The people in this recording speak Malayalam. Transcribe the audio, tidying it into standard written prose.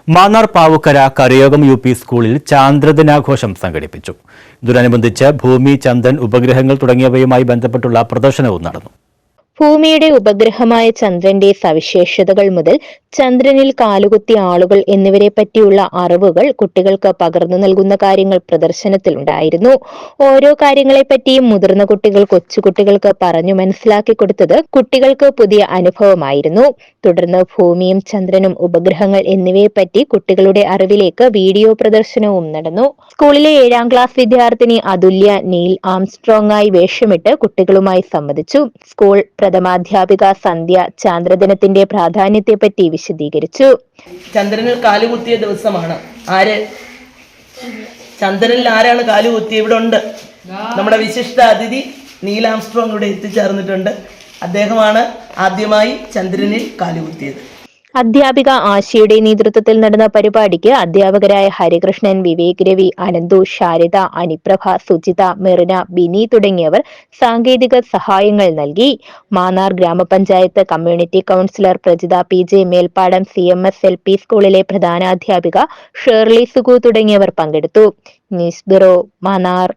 മാന്നാർ പാവുക്കര കരയോഗം UP സ്കൂളിൽ ചാന്ദ്രദിനാഘോഷം സംഘടിപ്പിച്ചു. ഇതിനോടനുബന്ധിച്ച് ഭൂമി, ചന്ദ്രൻ, ഉപഗ്രഹങ്ങൾ തുടങ്ങിയവയുമായി ബന്ധപ്പെട്ടുള്ള പ്രദർശനവും നടന്നു. ഭൂമിയുടെ ഉപഗ്രഹമായ ചന്ദ്രന്റെ സവിശേഷതകൾ മുതൽ ചന്ദ്രനിൽ കാലുകുത്തിയ ആളുകൾ എന്നിവരെ പറ്റിയുള്ള അറിവുകൾ കുട്ടികൾക്ക് പകർന്നു നൽകുന്ന കാര്യങ്ങൾ പ്രദർശനത്തിലുണ്ടായിരുന്നു. ഓരോ കാര്യങ്ങളെപ്പറ്റിയും മുതിർന്ന കുട്ടികൾ കൊച്ചുകുട്ടികൾക്ക് പറഞ്ഞു മനസ്സിലാക്കി കൊടുത്തത് കുട്ടികൾക്ക് പുതിയ അനുഭവമായിരുന്നു. തുടർന്ന് ഭൂമിയും ചന്ദ്രനും ഉപഗ്രഹങ്ങൾ എന്നിവയെപ്പറ്റി കുട്ടികളുടെ അറിവിലേക്ക് വീഡിയോ പ്രദർശനവും നടന്നു. സ്കൂളിലെ 7ാം ക്ലാസ് വിദ്യാർത്ഥിനി അതുല്യ നീൽ ആംസ്ട്രോങ്ങായി വേഷമിട്ട് കുട്ടികളുമായി സംവദിച്ചു. സ്കൂൾ പ്രഥമാധ്യാപിക സന്ധ്യ ചാന്ദ്രദിനത്തിന്റെ പ്രാധാന്യത്തെപ്പറ്റി വിശദീകരിച്ചു. ചന്ദ്രനിൽ കാലുകുത്തിയ ദിവസമാണ്. ചന്ദ്രനിൽ ആരാണ് കാലുകുത്തിയ? ഇവിടെ ഉണ്ട് നമ്മുടെ വിശിഷ്ട അതിഥി നീൽ ആംസ്ട്രോങ് ഇവിടെ എത്തിച്ചേർന്നിട്ടുണ്ട്. അദ്ദേഹമാണ് ആദ്യമായി ചന്ദ്രനിൽ കാലുകുത്തിയത്. അധ്യാപിക ആശയുടെ നേതൃത്വത്തിൽ നടന്ന പരിപാടിക്ക് അധ്യാപകരായ ഹരികൃഷ്ണൻ, വിവേക് രവി, അനന്തു, ശാരദ, അനിപ്രഭ, സുജിത, മെറിന, ബിനി തുടങ്ങിയവർ സാങ്കേതിക സഹായങ്ങൾ നൽകി. മാന്നാർ ഗ്രാമപഞ്ചായത്ത് community councillor Prajitha PJ, Melpadam CMS LP സ്കൂളിലെ പ്രധാനാധ്യാപിക ഷേർലി സുഗു തുടങ്ങിയവർ പങ്കെടുത്തു. News bureau, Mannar.